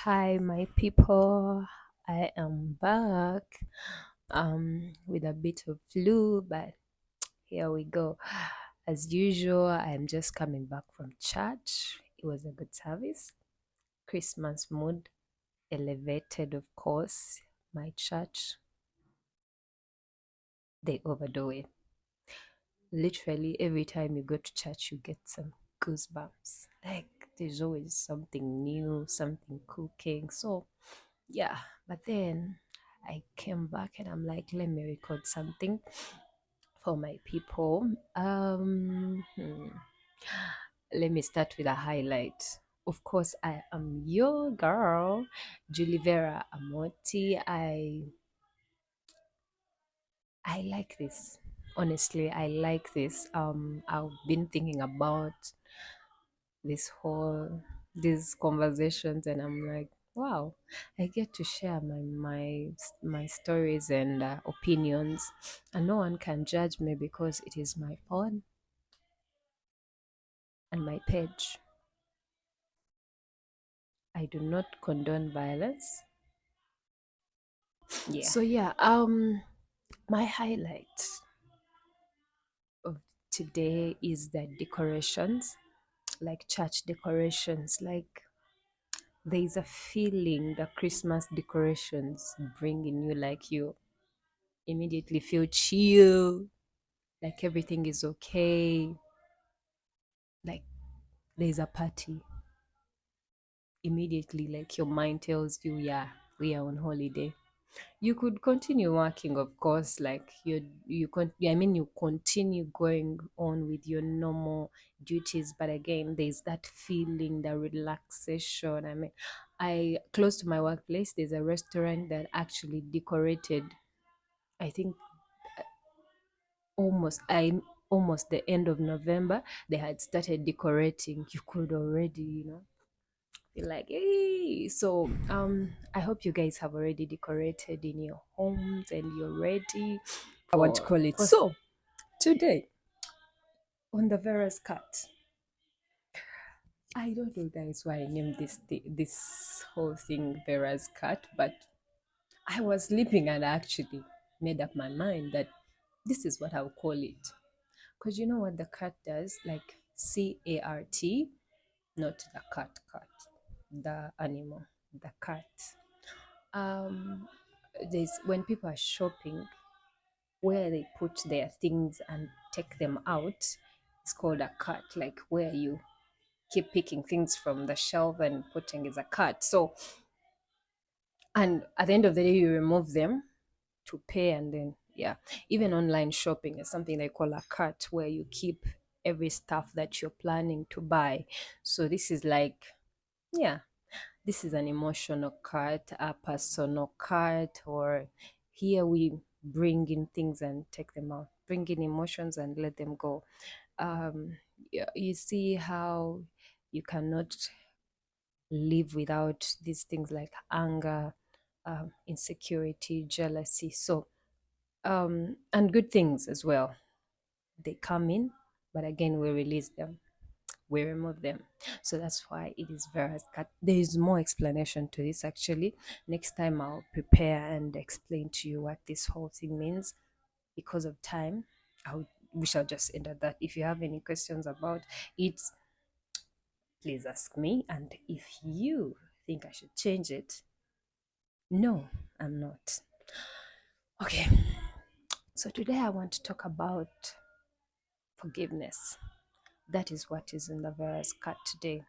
Hi, my people. I am back with a bit of flu, but here we go. As usual, I am just coming back from church. It was a good service. Christmas mood elevated, of course. My church, they overdo it. Literally, every time you go to church, you get some goosebumps. Like, there's always something new, something cooking. So, yeah, but then I came back and I'm like, let me record something for my people. Let me start with a highlight. Of course, I am your girl, Julie Vera Amoti. I like this. Honestly, I like this. I've been thinking about this whole these conversations, and I'm like, wow, I get to share my stories and opinions, and no one can judge me because it is my phone and my page. I do not condone violence. Yeah. So yeah, my highlight of today is the decorations, like church decorations. Like, there's a feeling the Christmas decorations bring in you, like you immediately feel chill, like everything is okay, like there's a party. Immediately, like your mind tells you, yeah, we are on holiday. You could continue working, of course, like you continue going on with your normal duties, but again, there's that feeling, the relaxation. I mean, I close to my workplace, there's a restaurant that actually decorated, I think, almost the end of November. They had started decorating. You could already, feel like, hey. So I hope you guys have already decorated in your homes and you're ready What you for call it. post So today, on the Vera's cut. I don't know, guys, why I named this whole thing Vera's cut, but I was sleeping and I actually made up my mind that this is what I'll call it. Because you know what the cat does? Like CART, not the cat, the animal, the cat. Um, there's when people are shopping, where they put their things and take them out, it's called a cart. Like where you keep picking things from the shelf and putting is a cart. So, and at the end of the day, you remove them to pay, and then yeah, even online shopping is something they call a cart, where you keep every stuff that you're planning to buy. So this is like, yeah, this is an emotional cart, a personal cart, or here we bring in things and take them out, bring in emotions and let them go. You see how you cannot live without these things like anger, insecurity, jealousy. So, and good things as well. They come in, but again, we release them, we remove them. So that's why it is various cut. There is more explanation to this actually. Next time I'll prepare and explain to you what this whole thing means. Because of time, we shall just end at that. If you have any questions about it, please ask me. And if you think I should change it, no, I'm not. Okay, so today I want to talk about forgiveness. That is what is in the verse cut today.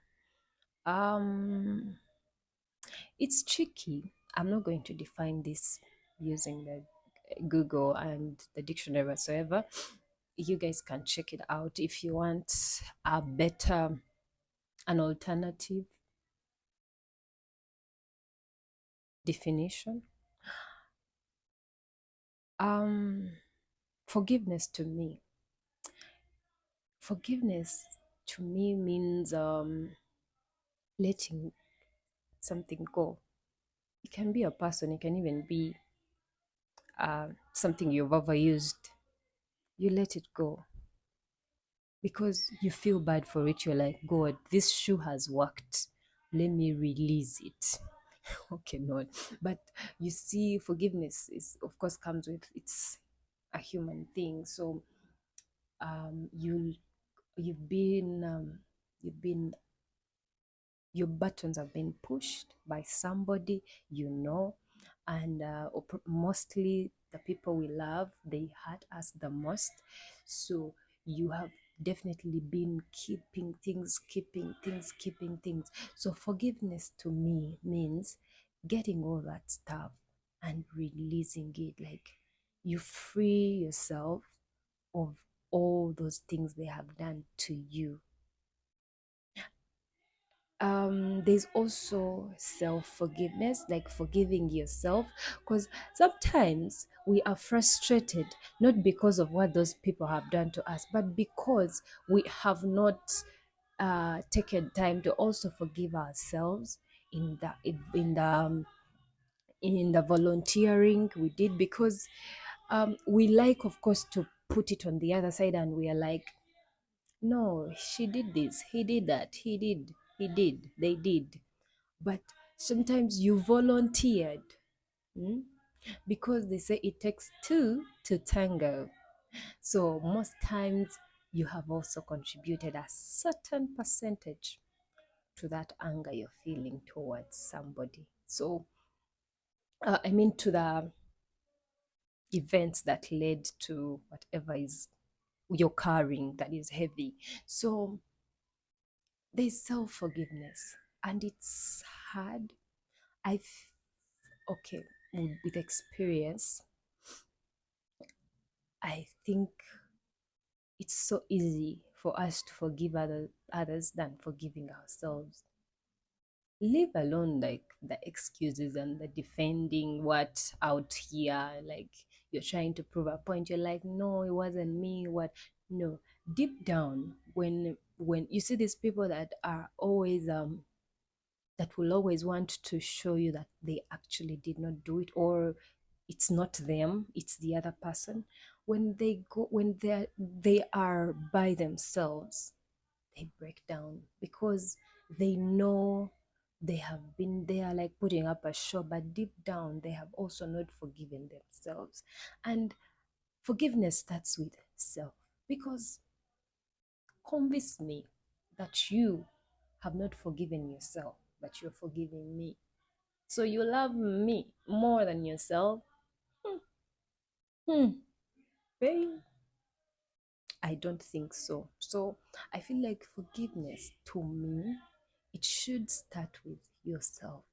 Um, it's tricky. I'm not going to define this using the Google and the dictionary whatsoever. You guys can check it out if you want a better, an alternative definition. Um, forgiveness to me. Forgiveness to me means letting something go. It can be a person, it can even be something you've overused. You let it go because you feel bad for it. You're like, God, this shoe has worked. Let me release it. Okay, not. But you see, forgiveness is, of course, comes with, it's a human thing. So you you've been your buttons have been pushed by somebody, you know, and mostly the people we love, they hurt us the most. So you have definitely been keeping things. So forgiveness to me means getting all that stuff and releasing it. Like, you free yourself of all those things they have done to you. There's also self-forgiveness, like forgiving yourself, because sometimes we are frustrated not because of what those people have done to us, but because we have not taken time to also forgive ourselves in the volunteering we did. Because we like, of course, to put it on the other side, and we are like, no, she did this, he did that, he did, they did. But sometimes you volunteered, hmm? Because they say it takes two to tango. So most times you have also contributed a certain percentage to that anger you're feeling towards somebody. So, I mean, to the events that led to whatever is you're carrying that is heavy. So there's self forgiveness, and it's hard. I've okay, with experience, I think it's so easy for us to forgive others than forgiving ourselves. Leave alone like the excuses and the defending what out here, like you're trying to prove a point. You're like, no, it wasn't me. What? No, deep down, when you see these people that are always that will always want to show you that they actually did not do it, or it's not them, it's the other person. When they are by themselves, they break down because they know they have been there, like putting up a show, but deep down they have also not forgiven themselves. And forgiveness starts with self, because convince me that you have not forgiven yourself, but you're forgiving me. So you love me more than yourself? Hmm. Hmm. Babe, I don't think so. So I feel like forgiveness to me, it should start with yourself.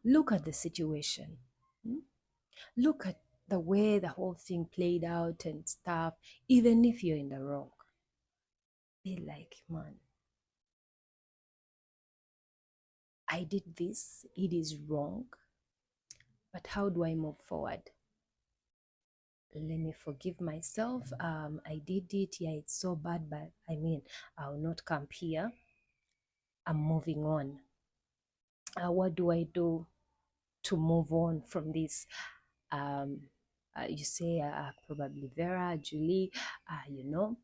Look at the situation. Hmm? Look at the way the whole thing played out and stuff. Even if you're in the wrong, be like, man, I did this, it is wrong, but how do I move forward? Let me forgive myself. I did it. Yeah, it's so bad, but I mean, I'll not camp here. I'm moving on. What do I do to move on from this? Um, you say, probably Vera, Julie, you know,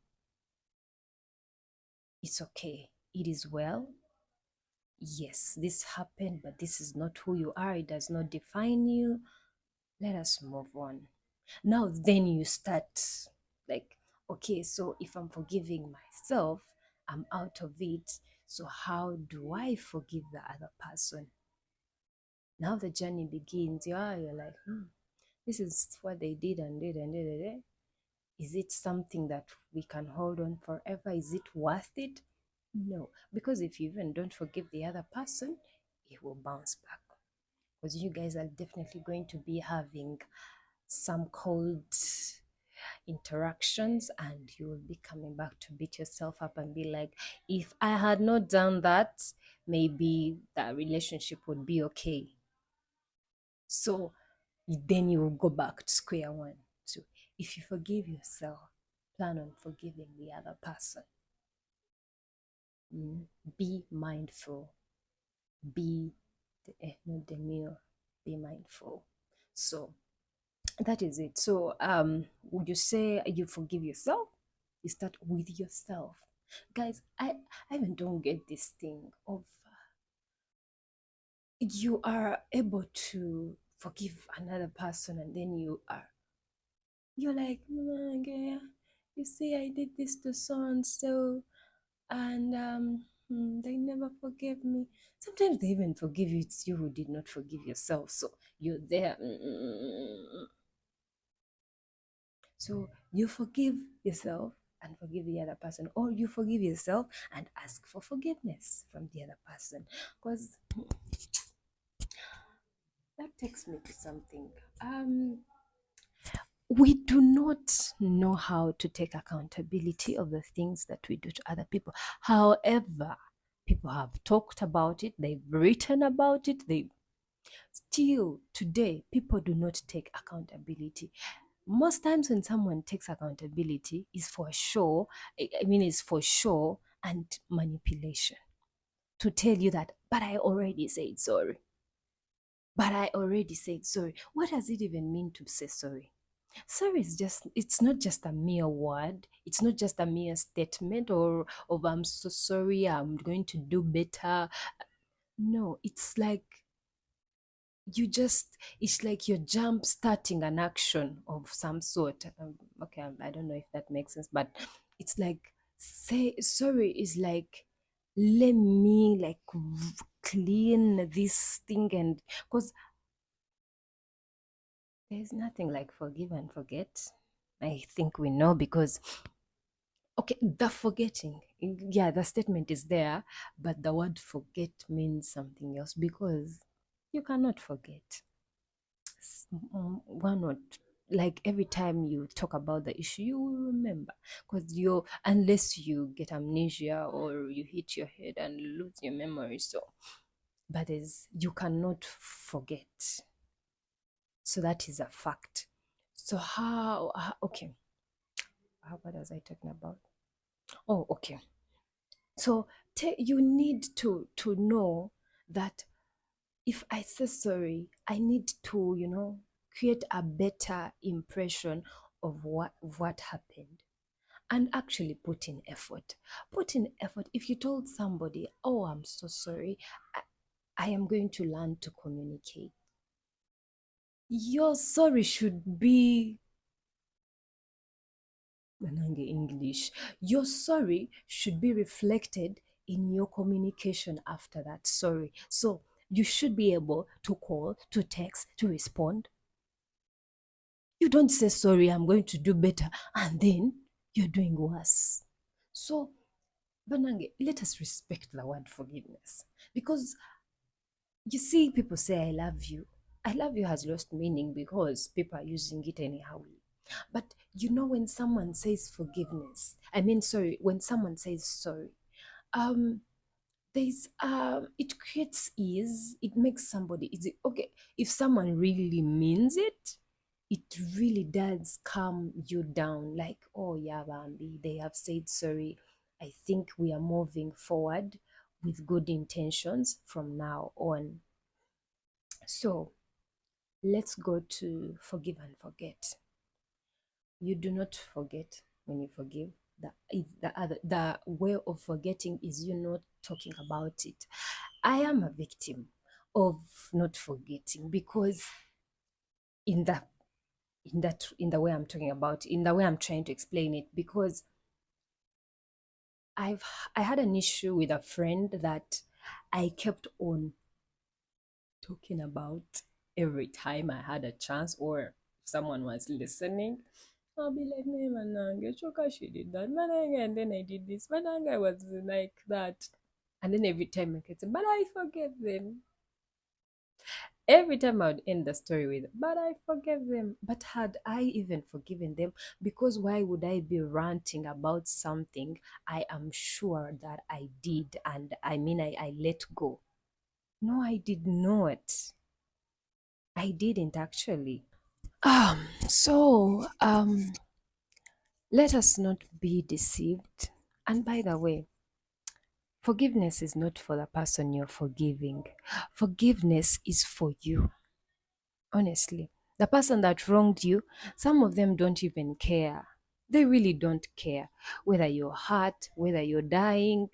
it's okay. It is well. Yes, this happened, but this is not who you are. It does not define you. Let us move on. Now, then you start like, okay, so if I'm forgiving myself, I'm out of it. So, how do I forgive the other person? Now the journey begins. You're like, this is what they did and did and did and did. Is it something that we can hold on forever? Is it worth it? No, because if you even don't forgive the other person, it will bounce back. Because you guys are definitely going to be having some cold interactions, and you will be coming back to beat yourself up and be like, if I had not done that, maybe that relationship would be okay. So then you will go back to square one. So if you forgive yourself, plan on forgiving the other person. Be mindful. Be not demure. Be mindful. So that is it. So would you say you forgive yourself? You start with yourself. Guys, I even don't get this thing of you are able to forgive another person, and then you're like, "Mm, okay, you see, I did this to so and so, and they never forgave me." Sometimes they even forgive you. It's you who did not forgive yourself. So you're there. So you forgive yourself and forgive the other person, or you forgive yourself and ask for forgiveness from the other person. Because that takes me to something. We do not know how to take accountability of the things that we do to other people. However, people have talked about it, they've written about it, they still today people do not take accountability. Most times when someone takes accountability is for sure, I mean it's for sure and manipulation to tell you that, but I already said sorry. But I already said sorry. What does it even mean to say sorry? Sorry is just, it's not just a mere word. It's not just a mere statement or of I'm so sorry, I'm going to do better. No, it's like it's like you're jump starting an action of some sort. Okay, I don't know if that makes sense, but it's like say sorry is like, let me like clean this thing, and because there's nothing like forgive and forget. I think we know because, okay, the forgetting, yeah, the statement is there, but the word forget means something else because you cannot forget. One or like every time you talk about the issue, you will remember because unless you get amnesia or you hit your head and lose your memory. So, but is you cannot forget. So that is a fact. So okay, what was I talking about? Oh, okay. So you need to know that if I say sorry, I need to, create a better impression of what happened, and actually put in effort. Put in effort. If you told somebody, "Oh, I'm so sorry, I am going to learn to communicate," your sorry should be Manange English. Your sorry should be reflected in your communication after that sorry. So you should be able to call, to text, to respond. You don't say sorry, I'm going to do better, and then you're doing worse. So, Banange, let us respect the word forgiveness. Because you see, people say, I love you. I love you has lost meaning because people are using it anyhow. But when someone says forgiveness, I mean, sorry, when someone says sorry, um, there's it creates ease. It makes somebody easy. Okay, if someone really means it, it really does calm you down. Like, oh yeah, Bambi, they have said sorry. I think we are moving forward with good intentions from now on. So let's go to forgive and forget. You do not forget when you forgive. The way of forgetting is you not talking about it. I am a victim of not forgetting because in the in the way I'm talking about, in the way I'm trying to explain it, because I had an issue with a friend that I kept on talking about every time I had a chance or someone was listening. I'll be like, "Nee, Manange, Choka, she did that. Manange, and then I did this. Manange was like that." And then every time I could say, "But I forget them." Every time I would end the story with, "But I forgive them." But had I even forgiven them? Because why would I be ranting about something I am sure that I did, and I mean, I let go? No, I did not. I didn't actually. Let us not be deceived. And by the way, forgiveness is not for the person you're forgiving. Forgiveness is for you. Honestly, the person that wronged you, some of them don't even care. They really don't care whether you're hurt, whether you're dying.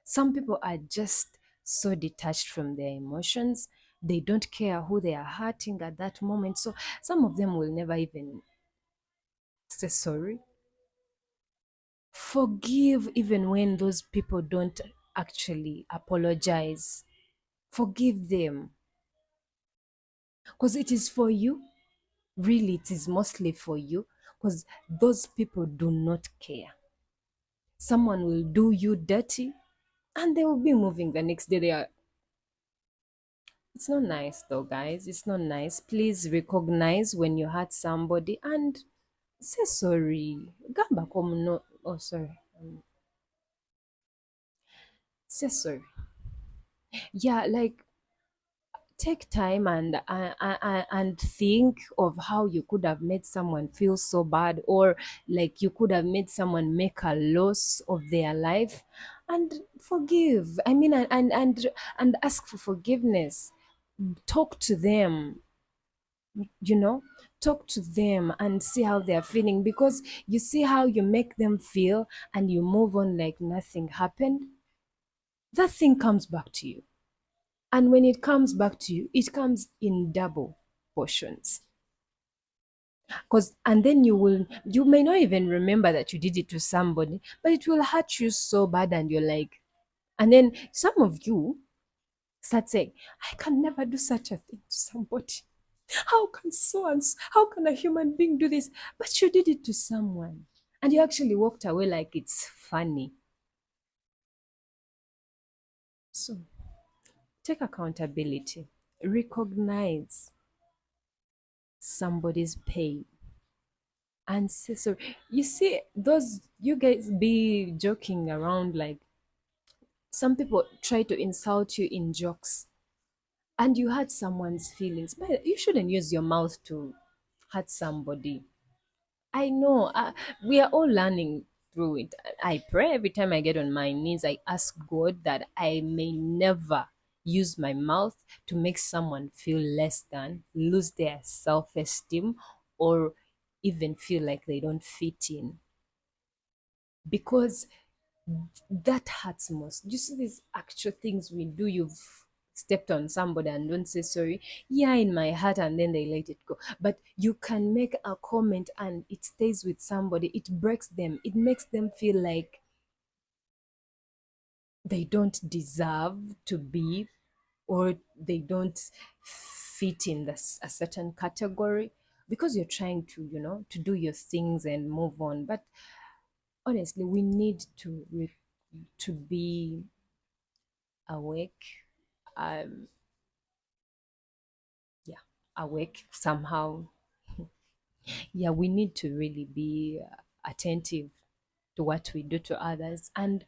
Some people are just so detached from their emotions. They don't care who they are hurting at that moment. So some of them will never even say sorry. Forgive even when those people don't actually apologize. Forgive them because it is for you. Really, it is mostly for you because those people do not care. Someone will do you dirty and they will be moving the next day. They are. It's not nice though, guys. It's not nice. Please recognize when you hurt somebody and say sorry. Gamba come no. Oh, sorry. Say sorry. Yeah, like take time and think of how you could have made someone feel so bad, or like you could have made someone make a loss of their life, and forgive. I mean, and ask for forgiveness. Talk to them, you know, talk to them and see how they're feeling, because you see how you make them feel and you move on like nothing happened. That thing comes back to you. And when it comes back to you, it comes in double portions. Because and then you may not even remember that you did it to somebody, but it will hurt you so bad, and you're like, and then some of you start saying, I can never do such a thing to somebody. How can how can a human being do this? But you did it to someone. And you actually walked away like it's funny. So take accountability. Recognize somebody's pain and say sorry. You see, those you guys be joking around, like some people try to insult you in jokes and you hurt someone's feelings. But you shouldn't use your mouth to hurt somebody. I know, we are all learning through it. I pray every time I get on my knees. I ask God that I may never use my mouth to make someone feel less than, lose their self esteem, or even feel like they don't fit in. Because that hurts most. You see these actual things we do. You've stepped on somebody and don't say sorry. Yeah, in my heart, and then they let it go. But you can make a comment and it stays with somebody. It breaks them. It makes them feel like they don't deserve to be, or they don't fit in a certain category, because you're trying to, to do your things and move on. But honestly, we need to be awake, um yeah, awake somehow. Yeah, we need to really be attentive to what we do to others and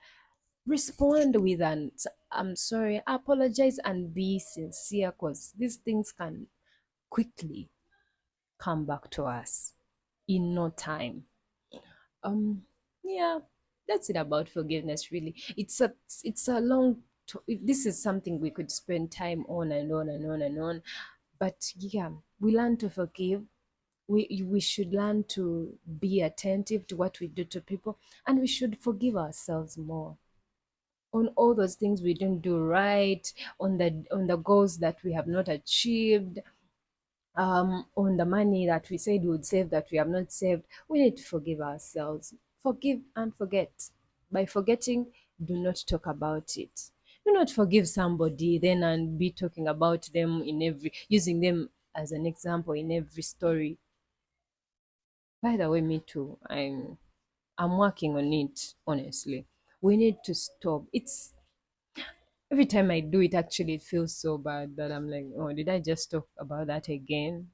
respond with an I'm sorry, apologize, and be sincere, because these things can quickly come back to us in no time. um yeah, that's it about forgiveness. Really, it's a this is something we could spend time on and on and on and on. But yeah, we learn to forgive. We should learn to be attentive to what we do to people, and we should forgive ourselves more on all those things we didn't do right, on the goals that we have not achieved, on the money that we said we would save that we have not saved. We need to forgive ourselves. Forgive and forget. By forgetting, do not talk about it. Do not forgive somebody then and be talking about them in every, using them as an example in every story. By the way, me too. I'm working on it, honestly. We need to stop. It's every time I do it, actually it feels so bad that I'm like, oh, did I just talk about that again?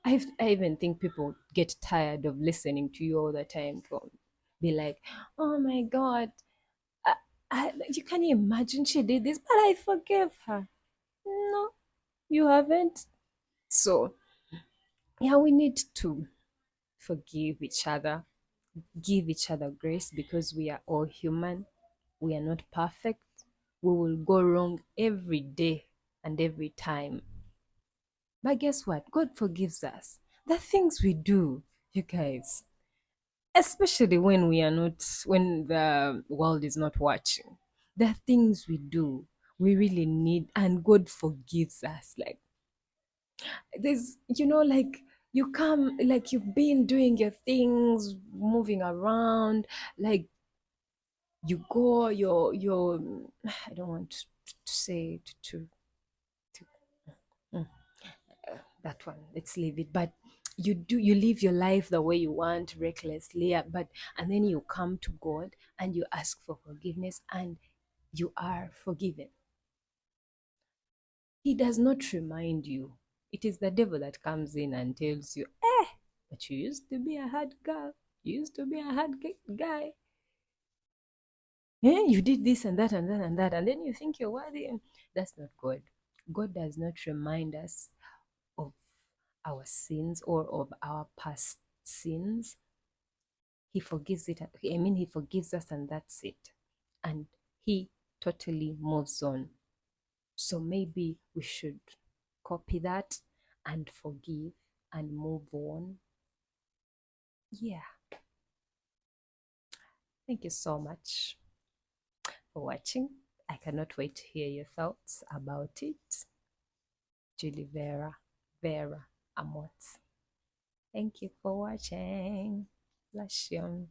I even think people get tired of listening to you all the time. From be like, oh my god, you can you imagine she did this, but I forgave her. No, you haven't. So yeah, we need to forgive each other, give each other grace, because we are all human. We are not perfect. We will go wrong every day and every time. But guess what? God forgives us. The things we do, you guys, especially when we are not, when the world is not watching, the things we do. We really need, and God forgives us. Like, there's, like, you come, like, you've been doing your things, moving around, like, you go, your I don't want to say to mm, that one, let's leave it. But you live your life the way you want, recklessly, but and then you come to God and you ask for forgiveness, and you are forgiven. He does not remind you. It is the devil that comes in and tells you, but you used to be a hard girl, you used to be a hard guy. You did this and that and that and that, and then you think you're worthy. That's not God. God does not remind us of our sins or of our past sins. He forgives it. I mean, He forgives us, and that's it. And He totally moves on. So maybe we should copy that and forgive and move on. Yeah. Thank you so much for watching. I cannot wait to hear your thoughts about it. Julie Vera Amot. Thank you for watching. Bless you.